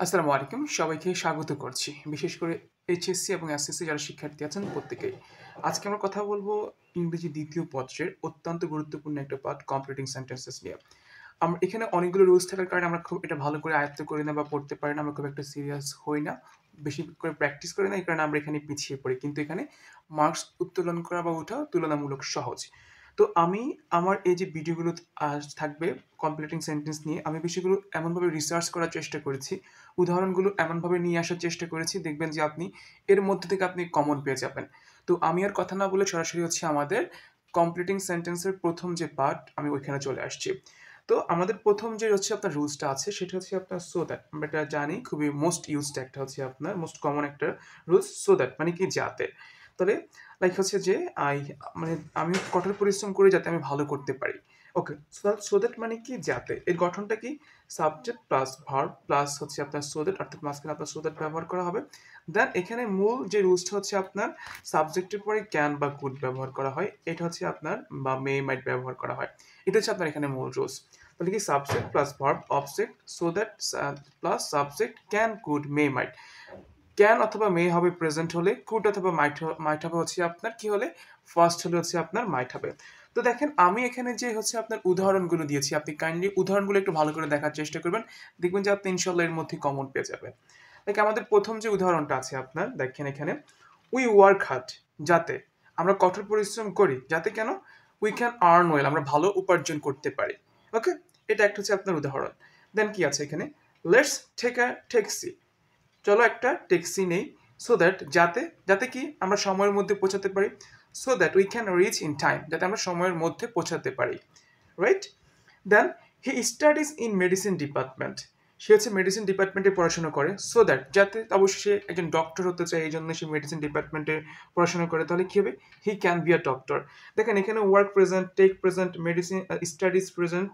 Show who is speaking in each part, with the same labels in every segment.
Speaker 1: আসসালামু আলাইকুম। সবাইকে স্বাগত করছি। বিশেষ করে এইচএসসি এবং এসএসসি যারা শিক্ষার্থী আছেন প্রত্যেকেই। আজকে আমরা কথা বলব ইংরেজি ২য় পত্রের অত্যন্ত গুরুত্বপূর্ণ একটা পার্ট কমপ্লিটিং সেন্টেন্সেস নিয়ে। এখানে অনেকগুলো রুলস থাকার কারণে আমরা খুব এটা ভালো করে আয়ত্ত করি না বা পড়তে পারি না। আমরা খুব একটা সিরিয়াস হই না। বেশি করে প্র্যাকটিস করি না। এই কারণে আমরা এখানে পিছিয়ে পড়ি। কিন্তু এখানে মার্কস উত্তোলন করা বা ওঠা তুলনামূলক সহজ। তো আমি আমার এই যে ভিডিওগুলো থাকবে কমপ্লিটিং সেন্টেন্স নিয়ে আমি বিষয়গুলো এমনভাবে রিসার্চ করার চেষ্টা করেছি, উদাহরণগুলো এমনভাবে নিয়ে আসার চেষ্টা করেছি, দেখবেন যে আপনি এর মধ্যে থেকে আপনি কমন পেয়ে যাবেন। তো আমি আর কথা না বলে সরাসরি হচ্ছে আমাদের কমপ্লিটিং সেন্টেন্সের ১ম যে পার্ট আমি ওইখানে চলে আসছি। তো আমাদের ১ম যে হচ্ছে আপনার রুলসটা আছে সেটা হচ্ছে আপনার সো দ্যাট। আমরা এটা জানি খুবই মোস্ট ইউজড একটা হচ্ছে আপনার মোস্ট কমন একটা রুলস সো দ্যাট মানে কি যাতে। তাহলে লাইক হচ্ছে যে আই মানে আমি কঠোর পরিশ্রম করি যাতে আমি ভালো করতে পারি। ওকে, সো দ্যাট মানে কি যাতে। এর গঠনটা কি? সাবজেক্ট প্লাস ভার্ব প্লাস হচ্ছে আপনার সো দ্যাট অর্থাৎ মাঝখানে আপনার সো দ্যাট ব্যবহার করা হবে। দেন এখানে মূল যে রুলসটা হচ্ছে আপনার সাবজেক্টের পরে ক্যান বা কুড ব্যবহার করা হয়। এটা হচ্ছে আপনার বা মে মাইট ব্যবহার করা হয়। এটা হচ্ছে আপনার এখানে মূল রুলস। তাহলে কি subject plus verb object so that plus subject can could may might. Can অথবা মে হবে প্রেজেন্ট হলে, কুড অথবা মাইট হবে হচ্ছে আপনার কি হলে, ফার্স্ট হলে হচ্ছে আপনার মাইট হবে। তো দেখেন আমি এখানে যে হচ্ছে আপনার উদাহরণগুলো দিয়েছি, আপনি কাইন্ডলি উদাহরণগুলো একটু ভালো করে দেখার চেষ্টা করবেন। দেখবেন যে আপনি ইনশাল্লাহ এর মধ্যে কমন পেয়ে যাবেন। দেখ আমাদের প্রথম যে উদাহরণটা আছে আপনার দেখেন এখানে, উই ওয়ার্ক হার্ড যাতে আমরা কঠোর পরিশ্রম করি যাতে কেন, উই ক্যান আর্ন ওয়েল আমরা ভালো উপার্জন করতে পারি। ওকে, এটা একটা হচ্ছে আপনার উদাহরণ। দেন কি আছে এখানে, লেটস টেক আ ট্যাক্সি চলো একটা ট্যাক্সি নেই, সো দ্যাট যাতে যাতে কি আমরা সময়ের মধ্যে পৌঁছাতে পারি, so that we can reach in time যাতে আমরা সময়ের মধ্যে পৌঁছাতে পারি, right. Then he studies in medicine department, সে হচ্ছে মেডিসিন ডিপার্টমেন্টে পড়াশোনা করে, সো দ্যাট যাতে অবশ্যই সে একজন ডক্টর হতে চায় এই জন্য সে মেডিসিন ডিপার্টমেন্টে পড়াশোনা করে, তাহলে কী হবে, he can be a doctor. দেখেন এখানে work present, take present, medicine studies present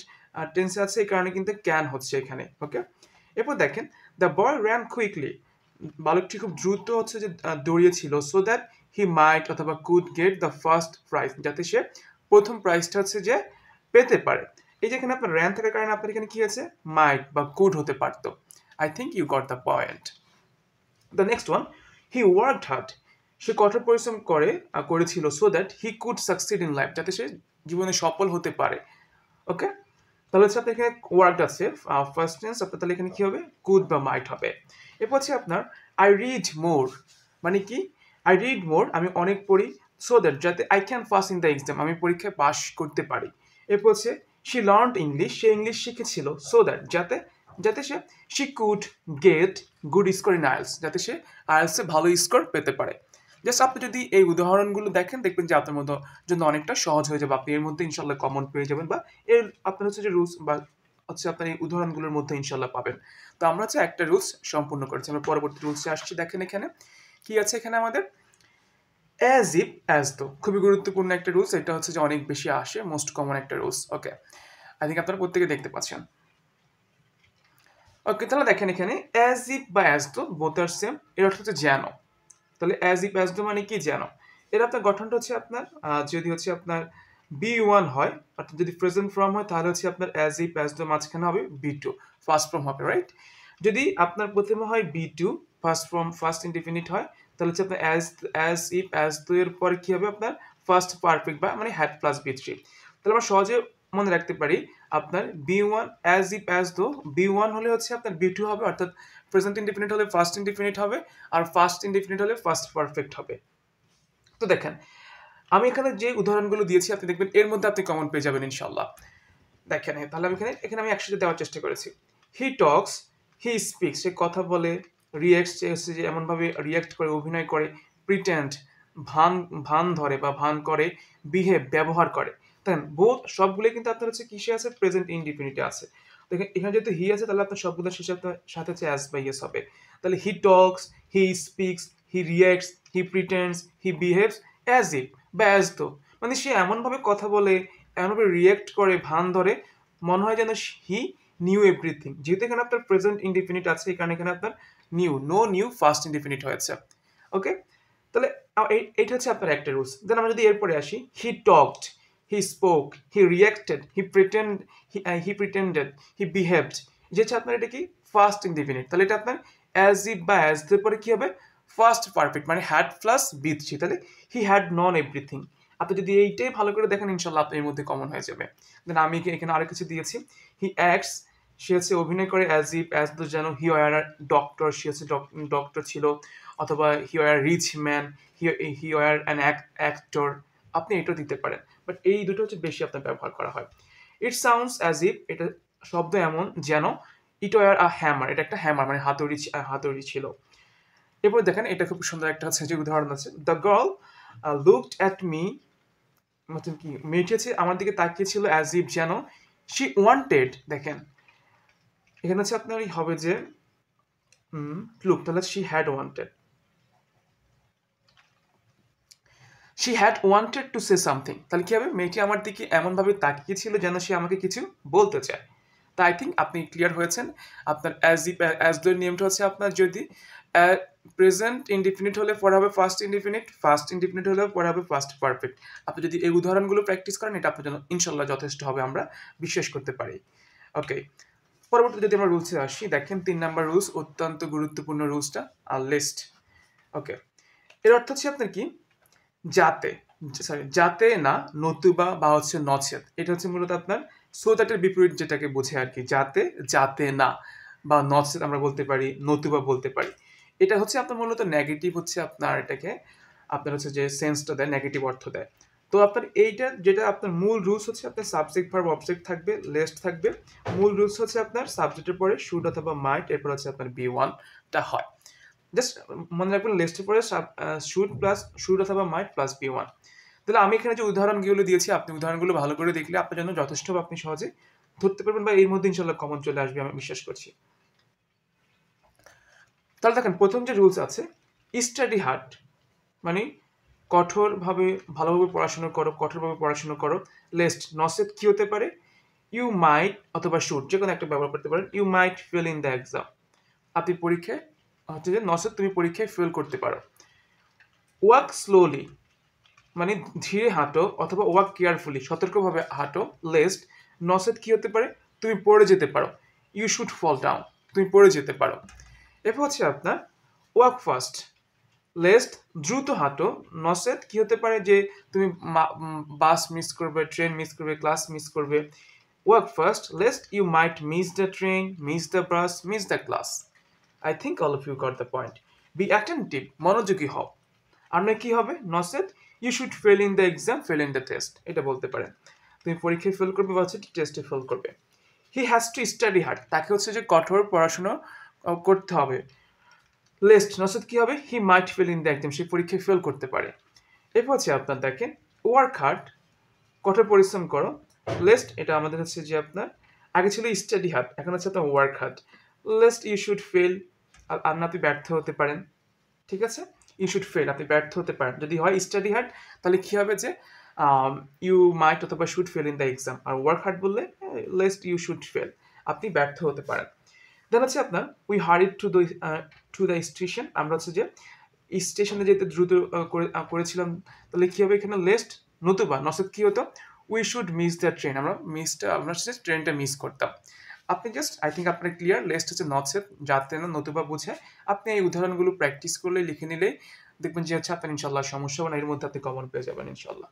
Speaker 1: টেন্সে আছে, এই কারণে কিন্তু ক্যান হচ্ছে এখানে। ওকে, এরপর দেখেন দ্য বয় র্যান কুইকলি, বালকটি খুব দ্রুত হচ্ছে যে দৌড়িয়েছিল, সো দ্যাট হি মাইট অথবা could get the first prize যাতে সে প্রথম প্রাইজটা হচ্ছে যে পেতে পারে। এই যে এখানে আপনার র্যান থাকার কারণে আপনার এখানে কি আছে, মাইট বা কুড হতে পারতো। I think you got the point. The next one, he worked hard, সে কঠোর পরিশ্রম করেছিল, so that he could succeed in life যাতে সে জীবনে সফল হতে পারে। ওকে, তাহলে হচ্ছে আপনার এখানে ওয়ার্কড আছে ফার্স্ট টেন্স, আপনার তাহলে এখানে কি হবে, কুড বা মাইট হবে। এরপর হচ্ছে আপনার আই রিড মোর, মানে কি, আই রিড মোর আমি অনেক পড়ি, সো দ্যাট যাতে I can pass in the exam আমি পরীক্ষায় পাস করতে পারি। এরপর হচ্ছে শি লার্নড ইংলিশ, সে ইংলিশ শিখেছিল, সো দ্যাট যাতে যাতে she could get good score in IELTS যাতে সে আইএলসে ভালো স্কোর পেতে পারে। জাস্ট আপনি যদি এই উদাহরণগুলো দেখেন দেখবেন যে আপনার মতো জন্য অনেকটা সহজ হয়ে যাবে, আপনি এর মধ্যে ইনশাল্লাহ কমন পেয়ে যাবেন বা এর আপনার হচ্ছে যে রুলস বা হচ্ছে আপনার এই উদাহরণগুলোর মধ্যে ইনশাল্লাহ পাবেন। তো আমরা হচ্ছে একটা রুলস সম্পূর্ণ করেছি, আমরা পরবর্তী রুলসে আসছি। দেখেন এখানে কি আছে, এখানে আমাদের অ্যাজ ইফ অ্যাজ দো, খুবই গুরুত্বপূর্ণ একটা রুলস, এটা হচ্ছে যে অনেক বেশি আসে, মোস্ট কমন একটা রুলস। ওকে, আই থিঙ্ক আপনারা প্রত্যেকে দেখতে পাচ্ছেন। ওকে, তাহলে দেখেন এখানে অ্যাজ ইফ বা অ্যাজ দো বোথ আর সেম, এর অর্থ হচ্ছে যেন। তাহলে অ্যাজ ইফ অ্যাজ দো মানে কি, যেন। এর আপনার গঠনটা হচ্ছে আপনার যদি হচ্ছে আপনার বি ওয়ান হয় অর্থাৎ যদি প্রেজেন্ট ফর্ম হয় তাহলে হচ্ছে আপনার অ্যাজ ইফ অ্যাজ দো মাঝখানে হবে বি টু, ফার্স্ট ফর্ম হবে, রাইট। যদি আপনার প্রথমে হয় B two first form first indefinite হয় তাহলে হচ্ছে আপনার অ্যাজ ইফ অ্যাজ দো এর পরে কি হবে আপনার ফার্স্ট পারফেক্ট বা মানে হ্যাড প্লাস বি থ্রি। তাহলে আমরা সহজে মনে রাখতে পারি আপনার B one as if as though B one হলে হচ্ছে আপনার বি টু হবে অর্থাৎ প্রেজেন্ট ইনডিফিনিট হলে ফার্স্ট ইনডিফিনিট হবে, আর ফার্স্ট ইনডিফিনিট হলে ফার্স্ট পারফেক্ট হবে। তো দেখেন আমি এখানে যে উদাহরণগুলো দিয়েছি আপনি দেখবেন এর মধ্যে আপনি কমন পেয়ে যাবেন ইনশাল্লাহ। দেখেন তাহলে আমি এখানে আমি একসাথে দেওয়ার চেষ্টা করেছি। হি টক্স, হি স্পিক্স, সে কথা বলে, রিয়েক্টস হচ্ছে যে এমনভাবে রিয়েক্ট করে অভিনয় করে, প্রিটেন্ড ভান ভান ধরে বা ভান করে, বিহেভ ব্যবহার করে। দেখেন বোথ সবগুলো কিন্তু আপনার হচ্ছে কিসে আছে, প্রেজেন্ট ইনডিফিনিটে আছে। দেখেন এখানে যেহেতু হি আছে তাহলে আপনার সবগুলো শেষে আপনার সাথে হচ্ছে অ্যাজ বা ইয়েস হবে। তাহলে he talks, he speaks, he reacts, he pretends, he behaves as if বা অ্যাজ দো, মানে সে এমনভাবে কথা বলে, এমনভাবে রিয়েক্ট করে, ভান ধরে, মনে হয় যেন হি নিউ এভরিথিং। যেহেতু এখানে আপনার প্রেজেন্ট ইনডিফিনিট আছে এই কারণে এখানে আপনার new no new first indefinite হয়েছে। ওকে, তাহলে এইটা হচ্ছে আপনার একটা রুলস। দেন আমরা যদি এরপরে আসি, হি talked, he spoke, he reacted, he pretended, he behaved, যে হচ্ছে আপনার এটা কি ফার্স্ট ইনডিফিনিট, তাহলে এটা আপনার অ্যাজ ইফ বা অ্যাজ এর পরে কি হবে ফার্স্ট পারফেক্ট, মানে হ্যাড প্লাস বিথি, তাহলে হি হ্যাড নন এভরিথিং। আপনি যদি এইটাই ভালো করে দেখেন ইনশাল্লাহ আপনার এর মধ্যে কমন হয়ে যাবে। দেন আমি এখানে আরেক কিছু দিয়েছি, হি অ্যাক্টস, সে হচ্ছে অভিনয় করে অ্যাজ ইফ অ্যাজ তো যেন হি ওয়ার ডক্টর, সে হচ্ছে ডক্টর ছিল, অথবা he were rich man, he were an actor, আপনি এটা দিতে পারেন। বাট এই দুটো হচ্ছে বেশি আপনার ব্যবহার করা হয়। ইট সাউন্ডস অ্যাজ ইফ, এটা শব্দ এমন যেন, ইট ওয়ার আ হ্যামার, এটা একটা হ্যামার মানে হাতুড়ি ছিল। এরপর দেখেন এটা খুব সুন্দর একটা হচ্ছে যে উদাহরণ আছে, the girl looked at me, মতলব কি মেয়েটি হচ্ছে আমার দিকে তাকিয়েছিল অ্যাজ ইফ যেন, শি ওয়ান্টেড, দেখেন এখানে হচ্ছে আপনার হবে যে লুক, তাহলে she had wanted, she had wanted to say something, তাহলে কি হবে মেয়েটি আমার দিকে এমনভাবে তাকিয়েছিল যেন সে আমাকে কিছু বলতে চায়। তা আই থিঙ্ক আপনি ক্লিয়ার হয়েছেন। আপনার অ্যাজ দ্য নিয়মটা হচ্ছে আপনার যদি প্রেজেন্ট ইনডিফিনিট হলে পরে হবে ফার্স্ট ইনডিফিনিট, ফার্স্ট ইনডিফিনিট হলে পরে হবে ফার্স্ট পারফেক্ট। আপনি যদি এই উদাহরণগুলো প্র্যাকটিস করেন এটা আপনার জন্য ইনশাল্লাহ যথেষ্ট হবে, আমরা বিশ্বাস করতে পারি। ওকে, পরবর্তীতে যদি আমরা রুলসে আসি, দেখেন 3 নাম্বার রুলস, অত্যন্ত গুরুত্বপূর্ণ রুলসটা, আর লিস্ট। ওকে, এর অর্থ হচ্ছে আপনার কি, যাতে না, নতুবা বা হচ্ছে নচেত, এটা হচ্ছে মূলত আপনার সো দ্যাটের বিপরীত যেটাকে বোঝে আর কি, যাতে না বা নচেত আমরা বলতে পারি, নতুবা বলতে পারি। এটা হচ্ছে আপনার মূলত নেগেটিভ হচ্ছে আপনার এটাকে আপনার হচ্ছে যে সেন্সটা দেয়, নেগেটিভ অর্থ দেয়। তো আপনার এইটা যেটা আপনার মূল রুলস হচ্ছে আপনার সাবজেক্ট ভার্ব অবজেক্ট থাকবে, লেস্ট থাকবে। মূল রুলস হচ্ছে আপনার সাবজেক্টের পরে শুড অথবা মাইট, এরপর হচ্ছে আপনার বি1টা হয়। জাস্ট মনে রাখবেন লেস্টের পরে শুড অথবা মাইট প্লাস বি1। তাহলে আমি এখানে যে উদাহরণগুলো দিয়েছি আপনি উদাহরণগুলো ভালো করে দেখলে আপনার জন্য যথেষ্ট, আপনি সহজে ধরতে পারবেন বা এর মধ্যে ইনশাল্লাহ কমন চলে আসবে, আমি বিশ্বাস করছি। তাহলে দেখেন প্রথম যে রুলস আছে, স্টাডি হার্ড, মানে কঠোরভাবে ভালোভাবে পড়াশোনা করো, কঠোরভাবে পড়াশোনা করো। লেস্ট নসেট কি হতে পারে, ইউ মাইট অথবা শুড, যে কোনো একটা ব্যবহার করতে পারেন। You might fail in the exam, আপনি পরীক্ষায় হচ্ছে যে নসেট তুমি পরীক্ষায় ফেল করতে পারো। ওয়াক স্লোলি, মানে ধীরে হাঁটো, অথবা ওয়াক কেয়ারফুলি, সতর্কভাবে হাঁটো। লেস্ট নসেট কি হতে পারে, তুমি পড়ে যেতে পারো। ইউ শুড ফল ডাউন, তুমি পড়ে যেতে পারো। এরপর হচ্ছে আপনার ওয়াক ফাস্ট, লেস্ট দ্রুত হাঁটো। নসেট কি হতে পারে, যে তুমি বাস মিস করবে, ট্রেন মিস করবে, ক্লাস মিস করবে। Walk fast, lest you might miss the train, miss the bus, miss the class. I think all of you got the point. Be attentive, মনোযোগী হও। আর না কি হবে, lest you should fail in the exam, fail in the test, এটা বলতে পারেন। তুমি পরীক্ষায় ফেল করবে বা হচ্ছে টেস্টে ফেল করবে। He has to study hard, তাকে হচ্ছে যে কঠোর পড়াশোনা করতে হবে। লেস্ট নসেট কি হবে, হি মাইট ফেল ইন দ্য এক্সাম, সে পরীক্ষায় ফেল করতে পারে। এরপর হচ্ছে আপনার দেখেন ওয়ার্ক হার্ড, কঠোর পরিশ্রম করো। লেস্ট এটা আমাদের হচ্ছে যে আপনার আগে ছিল স্টাডি হার্ড, এখন হচ্ছে আপনার work hard. Lest you should fail, আর আপনি ব্যর্থ হতে পারেন। ঠিক আছে, ইউ শুড ফেল, আপনি ব্যর্থ হতে পারেন। যদি হয় স্টাডি হার্ড তাহলে কি হবে যে ইউ মাইট অথবা should fail in the exam. আর ওয়ার্ক হার্ড বললে লেস্ট ইউ শুড ফেল, আপনি ব্যর্থ হতে পারেন। দেন হচ্ছে আপনার we hurried to the station, আমরা হচ্ছে যে স্টেশনে যেতে দ্রুত করেছিলাম। তাহলে কি হবে এখানে লেস্ট, নতুবা নসেট কি হতো, we should miss the train, আমরা ট্রেনটা মিস করতাম। আপনি জাস্ট আই থিঙ্ক আপনার ক্লিয়ার, লেস্ট হচ্ছে নসেট, যাতে না, নতুবা বুঝে। আপনি এই উদাহরণগুলো প্র্যাকটিস করলে, লিখে নিলে দেখবেন যে হচ্ছে আপনার ইনশাল্লাহ সমস্যা হবে না, এর মধ্যে আপনি কমন পেয়ে যাবেন ইনশাল্লাহ।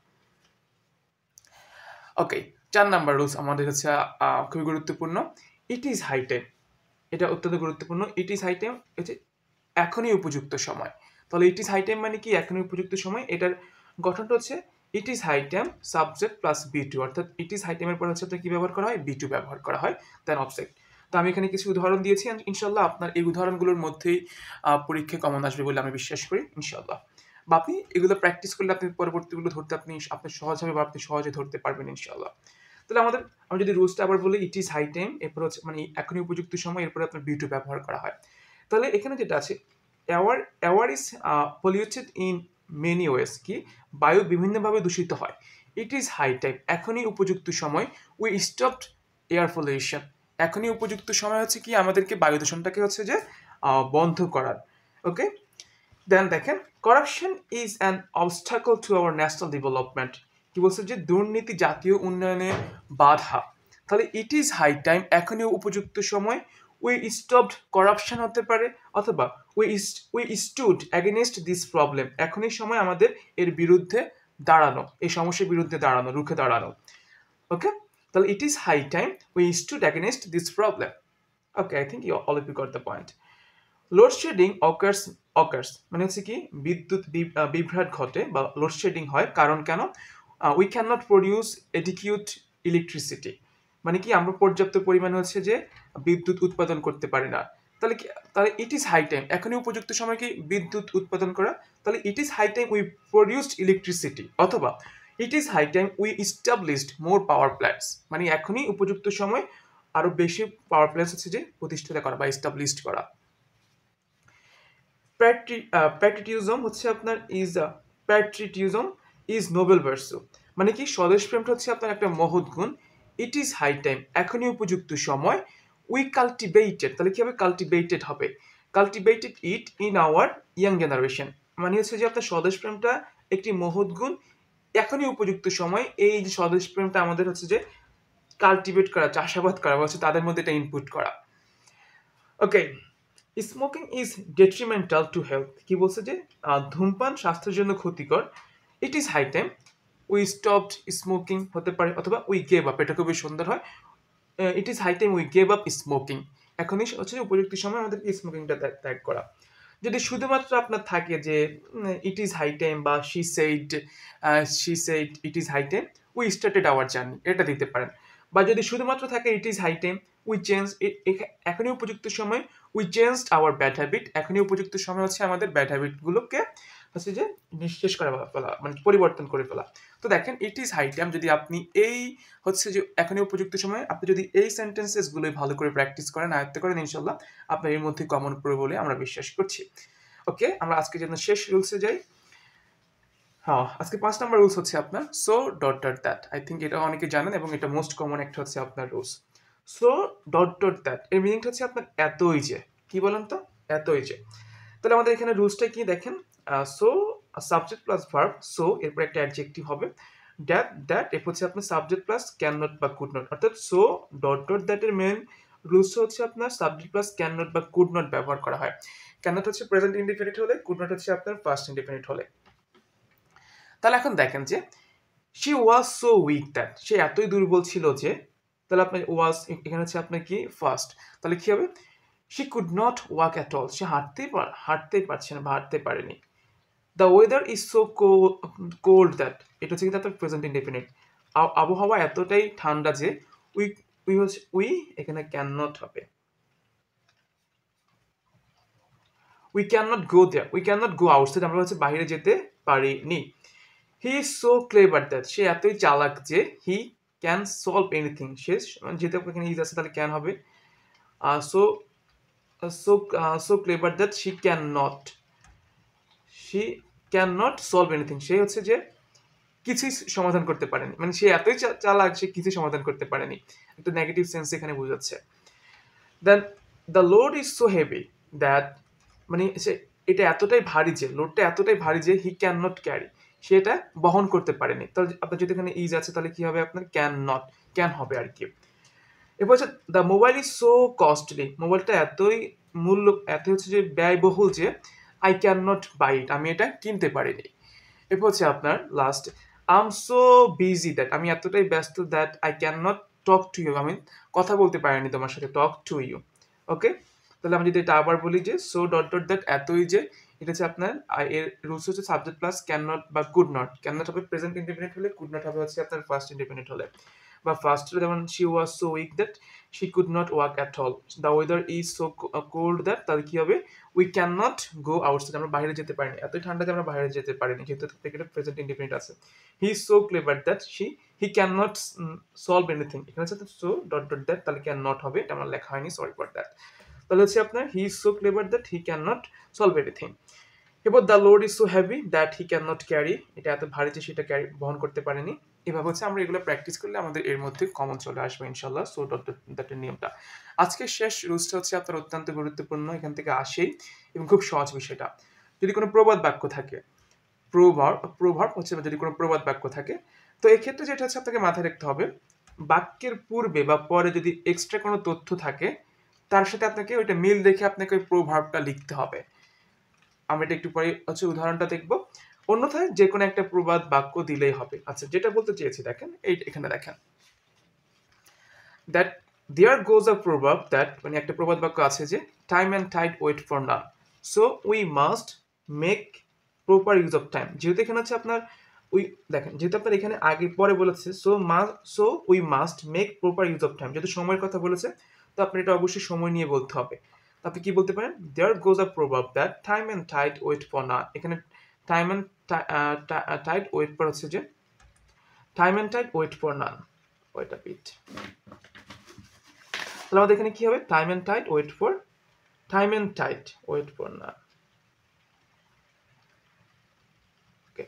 Speaker 1: ওকে, 4 নাম্বার রুলস আমাদের হচ্ছে খুবই গুরুত্বপূর্ণ, ইট ইজ হাই টাইম, এটা অত্যন্ত গুরুত্বপূর্ণ। ইট ইজ হাই টাইম হচ্ছে এখনই উপযুক্ত সময়। তাহলে ইট ইজ হাই টাইম মানে কি, এখনই উপযুক্ত সময়। এটার গঠনটা হচ্ছে it is high time subject plus বি2, অর্থাৎ ইট ইজ হাই টাইমের পর হচ্ছে কি ব্যবহার করা হয়, বি2 ব্যবহার করা হয়, দেন অবজেক্ট। তো আমি এখানে কিছু উদাহরণ দিয়েছি, ইনশাল্লাহ আপনার এই উদাহরণগুলোর মধ্যেই পরীক্ষায় কমন আসবে বলে আমি বিশ্বাস করি ইনশাল্লাহ। বা আপনি এগুলো প্র্যাকটিস করলে আপনি পরবর্তীগুলো ধরতে আপনি সহজ হবে বা আপনি সহজে ধরতে পারবেন ইনশাল্লাহ। তাহলে আমি যদি রুলসটা আবার বলি, ইট ইজ হাই টাইম, এরপর হচ্ছে মানে এখনই উপযুক্ত সময়, এরপরে আপনার বি2 ব্যবহার করা হয়। তাহলে এখানে যেটা আছে, air is polluted in many ways, কি বায়ু বিভিন্নভাবে দূষিত হয়। ইট ইজ হাই টাইম, এখনই উপযুক্ত সময়। উই স্টপড এয়ার পলিউশন, এখনই উপযুক্ত সময় হচ্ছে কি আমাদেরকে বায়ু দূষণটাকে হচ্ছে যে বন্ধ করার। ওকে, দেন দেখেন corruption is an obstacle to our national development, কি বলছে যে দুর্নীতি জাতীয় উন্নয়নে বাধা। তাহলে ইট ইজ হাই টাইম, এখনই উপযুক্ত সময়। উই স্টপড করাপশন হতে পারে, অথবা we stood against this problem, এখনই সময় আমাদের এর বিরুদ্ধে দাঁড়ানো, এই সমস্যার বিরুদ্ধে দাঁড়ানো, রুখে দাঁড়ানো। ওকে, তাহলে it is high time we stood against this problem. Okay, I think all of you got the point. Load shedding occurs মানে হচ্ছে কি বিদ্যুৎ বিভ্রাট ঘটে বা লোডশেডিং হয়, কারণ কেন? We can not produce adequate electricity, মানে কি আমরা পর্যাপ্ত পরিমাণে হচ্ছে যে বিদ্যুৎ উৎপাদন করতে পারি না। তাহলে কি, তাহলে ইট ইজ হাই টাইম, এখনই উপযুক্ত সময় কি বিদ্যুৎ উৎপাদন করা, তাহলে it is high time we produced electricity, অথবা it is high time we established more power plants, মানে এখনই উপযুক্ত সময় আরো বেশি পাওয়ার প্ল্যান্টস হচ্ছে যে প্রতিষ্ঠিত করা বা ইস্টাবলিশড করা। প্যাট্রিটিউজম হচ্ছে আপনার প্যাট্রিটিউজম ইজ নোবেল ভার্সু, মানে কি স্বদেশ প্রেমটা হচ্ছে আপনার একটা মহৎ গুণ। ইট ইজ হাই টাইম, এখনই উপযুক্ত সময় উই কাল্টিভেটেড, তাহলে কি হবে? কাল্টিভেটেড হবে, cultivated it in our young generation, মানে হচ্ছে যে আপনার স্বদেশ প্রেমটা একটি মহৎ গুণ, এখনই উপযুক্ত সময় এই যে স্বদেশ প্রেমটা আমাদের হচ্ছে যে কাল্টিভেট করা, চাষাবাদ করা, বা হচ্ছে তাদের মধ্যে এটা ইনপুট করা। Okay, smoking is detrimental to health, কি বলছে যে ধূমপান স্বাস্থ্যের জন্য ক্ষতিকর। It is high time we stopped smoking হতে পারে, অথবা উই গেভ আপ, এটা খুবই সুন্দর হয়। It is high time we gave up smoking, এখনই হচ্ছে উপযুক্ত সময় আমাদেরকে স্মোকিংটা ত্যাগ করা। যদি শুধুমাত্র আপনার থাকে যে ইট ইজ হাই টাইম বা she said it is high time we started our journey, এটা দিতে পারেন। বা যদি শুধুমাত্র থাকে it is high time we change, এখনই উপযুক্ত সময় we changed our bad habit, এখনই উপযুক্ত সময় হচ্ছে আমাদের ব্যাড হ্যাবিটগুলোকে হচ্ছে যে নিঃশেষ করে ফেলা, মানে পরিবর্তন করে ফেলা। তো দেখেন, ইট ইজ হাই টাইম, যদি আপনি এই হচ্ছে যে এখনই উপযুক্ত সময় আপনি যদি এই সেন্টেন্সেসগুলো ভালো করে প্র্যাকটিস করেন, আয়ত্ত করেন, ইনশাল্লাহ আপনার এর মধ্যে কমন পড়বে বলে আমরা বিশ্বাস করছি। ওকে, আমরা আজকে জন্য শেষ রুলসে যাই। হ্যাঁ, আজকে 5 নাম্বার রুলস হচ্ছে আপনার so dot dot that. I think এটা অনেকে জানেন এবং এটা মোস্ট কমন একটা হচ্ছে আপনার rules. So dot dot that এর মিনিংটা হচ্ছে আপনার এতই যে, কি বলেন তো? এতই যে। তাহলে আমাদের এখানে রুলসটা কি দেখেন, so subject plus verb, so এরপর একটা অ্যাডজেক্টিভ হবে, দ্যাট এরপর হচ্ছে আপনার সাবজেক্ট প্লাস ক্যান নট বা কুড নট, অর্থাৎ সো ডট ডট দ্যাট এর মেন রুলস হচ্ছে আপনার সাবজেক্ট প্লাস ক্যান নট বা কুড নট ব্যবহার করা হয়। ক্যান নট হচ্ছে প্রেজেন্ট ইনডিফিনিট হলে, কুড নট হচ্ছে আপনার পাস্ট ইনডিফিনিট হলে। তাহলে এখন দেখেন যে she was so weak that, সে এতই দুর্বল ছিল যে, তাহলে আপনার ওয়াজ এখানে হচ্ছে আপনার কি ফার্স্ট, তাহলে কি হবে? She could not walk at all, সে হাঁটতেই পারছে না বা হাঁটতে পারেনি। The weather is so cold that, এটা হচ্ছে কিন্তু আপনার প্রেজেন্ট ইনডেফিনিট, আবহাওয়া এতটাই ঠান্ডা যে উই উই এখানে ক্যান নট হবে, we can not go there, we can not go outside, আমরা হচ্ছে বাইরে যেতে পারিনি। He is so clever that, সে এতই চালাক যে হি ক্যান সলভ এনিথিং, সে যেহেতু এখানে ইজ আছে তাহলে ক্যান হবে। So so so clever that she can not solve anything, সে হচ্ছে যে কিছুই সমাধান করতে পারেনি, মানে সে এতই চালাক সে কিছুই সমাধান করতে পারেনি, একটা নেগেটিভ সেন্স এখানে বোঝাচ্ছে। Then the load is so heavy that, মানে সে এটা এতটাই ভারী যে, লোডটা এতটাই ভারী যে হি ক্যান নট ক্যারি, সে এটা বহন করতে পারেনি। তাহলে আপনার যদি এখানে ইজ আছে তাহলে কি হবে? আপনার ক্যান হবে আর কি। এরপর হচ্ছে the mobile is so costly, মোবাইলটা এতই এত হচ্ছে যে ব্যয়বহুল যে I can not buy it, আমি এটা কিনতে পারিনি। এরপর হচ্ছে আপনার last, I am so busy that, আমি এতটাই ব্যস্ত that I can not talk to you, আমি কথা বলতে পারিনি তোমার সাথে, টক টু ইউ। ওকে, তাহলে আমি যদি এটা আবার বলি যে সো ডট ডট দ্যাট এতই যে, এটা হচ্ছে আপনার এর রুলস হচ্ছে সাবজেক্ট প্লাস ক্যান নট বা কুড নট, ক্যান নট হবে প্রেজেন্ট ইনডিফিনিট হলে, কুড নট হবে হচ্ছে আপনার ফার্স্ট ইনডিফিনিট হলে। বা ফার্স্ট হলে যেমন she was so weak that she could not walk at all, the weather is so cold that, তাহলে কি হবে? We can not go outside, আমরা বাইরে যেতে পারিনি, এতই ঠান্ডা যে আমরা বাইরে যেতে পারিনি, যেহেতু এটা প্রেজেন্ট ইনডিফিনিট আছে। হি is so clever that he can not solve anything, এখানে হচ্ছে সো ডট ডট দ্যাট, তাহলে ক্যান নট হবে, এটা আমার লেখা হয়নি, সরি ফর দ্যাট। তাহলে হচ্ছে আপনার he is so clever that he can not solve anything. এবার the load is so heavy that he can not carry, এটা এত ভারী যে সেটা বহন করতে পারেনি। এভাবে হচ্ছে আমরা এগুলো প্র্যাকটিস করলে আমাদের এর মধ্যে কমন চলে আসবে ইনশাল্লাহ, সো ডট দ্যাটের নিয়মটা। আজকের শেষ রুলসটা হচ্ছে আপনার অত্যন্ত গুরুত্বপূর্ণ, এখান থেকে আসেই এবং খুব সহজ বিষয়টা। যদি কোনো প্রবাদ বাক্য থাকে, প্রভাব হচ্ছে যদি কোনো প্রবাদ বাক্য থাকে, তো এক্ষেত্রে যেটা হচ্ছে আপনাকে মাথায় রাখতে হবে, বাক্যের পূর্বে বা পরে যদি এক্সট্রা কোনো তথ্য থাকে তার সাথে আপনাকে ওইটা মিল দেখে আপনাকে ওই প্রভাবটা লিখতে হবে। আমরা এটা একটু পরে উদাহরণটা দেখব। অন্যথায় যে কোনো একটা প্রবাদ বাক্য দিলেই হবে। আচ্ছা, যেটা বলতে চেয়েছি দেখেন, এখানে দেখেন that there goes a proverb that, মানে একটা প্রবাদ বাক্য আছে যে time and tide wait for none, so we must make proper use of time. যেহেতু এখানে হচ্ছে আপনার উই, দেখেন যেহেতু আপনার এখানে আগে পরে বলেছে so we must make proper use of time, যেহেতু সময়ের কথা বলেছে তো আপনি এটা অবশ্যই সময় নিয়ে বলতে হবে। আপনি কি বলতে পারেন, দেয়ার goes a proverb that time and tide wait for none. এখানে time and tide wait for হচ্ছে যে time and tide wait for none. Wait a bit. তাহলে আমাদের এখানে কি হবে, time and tide wait for none. Okay,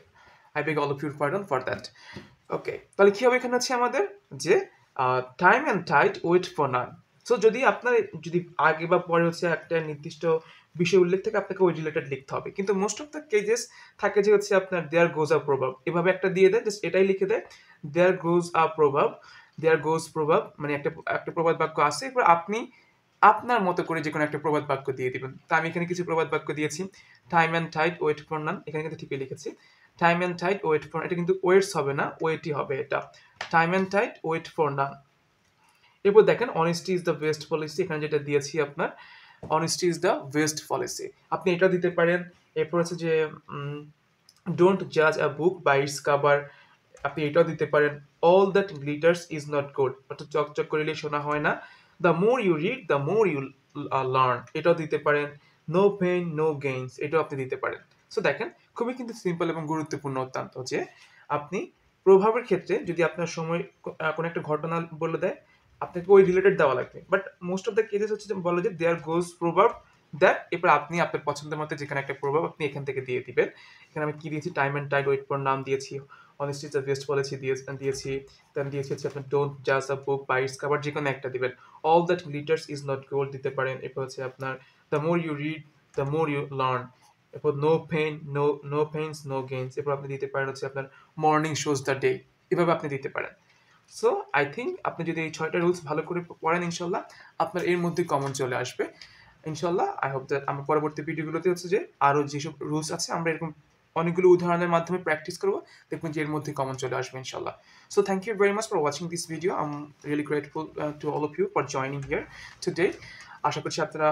Speaker 1: I beg all of your pardon for that. Okay, তাহলে কি হবে এখানে হচ্ছে আমাদের যে time and tide wait for none. So যদি আপনার যদি আগে বা পরে হচ্ছে একটা নির্দিষ্ট বিষয় উল্লেখ থেকে আপনাকে ওই রিলেটেড লিখতে হবে, কিন্তু মোস্ট অফ দ্য কেজেস থাকে যে হচ্ছে আপনার দেয়ার গোজ আ প্রভাব, এভাবে একটা দিয়ে দেয়, জাস্ট এটাই লিখে দেয় দেয়ার গোজ আ প্রভাব, মানে একটা প্রবাদ বাক্য আছে, এরপর আপনি আপনার মতো করে যে কোনো একটা প্রবাদ বাক্য দিয়ে দিবেন। তা আমি এখানে কিছু প্রবাদ বাক্য দিয়েছি, time and tide wait for none, এখানে কিন্তু ঠিকই লিখেছি time and tide wait for, এটা কিন্তু ওয়েটস হবে না, ওয়েটই হবে এটা, time and tide wait for none. এরপর দেখেন honesty is the best policy, এখানে যেটা দিয়েছি আপনার honesty is the best policy, আপনি এটা দিতে পারেন। এরপর হচ্ছে যে ডোন্ট জাজ a book by its cover, আপনি এটাও দিতে পারেন। All that glitters is not gold, অর্থাৎ চকচক করলে শোনা হয় না। The more you read the more you learn, এটাও দিতে পারেন। নো পেইন নো গেইনস, এটাও আপনি দিতে পারেন। সো দেখেন খুবই কিন্তু সিম্পল এবং গুরুত্বপূর্ণ অত্যন্ত যে আপনি প্রভাবের ক্ষেত্রে যদি আপনার সময় কোনো একটা ঘটনা বলে দেয়, আপনাকে ওই রিলেটেড দেওয়া লাগবে, but most of the cases হচ্ছে যে বলে যে দেয়ার গোজ প্রভাব দ্যাট, এরপর আপনি আপনার পছন্দের মতো যেখানে একটা প্রভাব আপনি এখান থেকে দিয়ে দিবেন। এখানে আমি কি দিয়েছি, time and tide wait for none দিয়েছি, honesty is the best policy দিয়েছি, দেন দিয়েছি হচ্ছে আপনার ডোন্ট জাজ a book by its cover, যে কোনো একটা দিবেন। All that glitters is not gold দিতে পারেন। এরপর হচ্ছে আপনার the more you read the more you learn, এরপর নো পেইনস নো গেইনস, এরপর আপনি দিতে পারেন হচ্ছে আপনার মর্নিং শোজ দ্য ডে, এভাবে আপনি দিতে পারেন। সো আই থিঙ্ক আপনি যদি এই 6টা রুলস ভালো করে পড়েন ইনশাল্লাহ আপনার এর মধ্যে কমন চলে আসবে ইনশাল্লাহ। আই হোপ দ্যাট আমার পরবর্তী ভিডিওগুলোতে হচ্ছে যে আরও যেসব রুলস আছে আমরা এরকম অনেকগুলো উদাহরণের মাধ্যমে প্র্যাকটিস করবো, দেখবেন যে এর মধ্যে কমন চলে আসবে ইনশাল্লাহ। So thank you very much for watching this video, I am really grateful to all of you for joining here today. আশা করছি আপনারা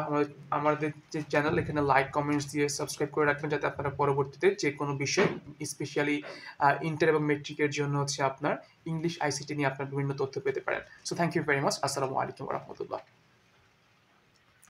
Speaker 1: আমাদের যে চ্যানেল এখানে লাইক কমেন্টস দিয়ে সাবস্ক্রাইব করে রাখবেন, যাতে আপনারা পরবর্তীতে যে কোনো বিষয় স্পেশালি ইন্টার এবং মেট্রিকের জন্য হচ্ছে আপনার ইংলিশ আইসিটি নিয়ে আপনার বিভিন্ন তথ্য পেতে পারেন। So thank you very much. আসসালামু আলাইকুম রহমতুল্লাহ।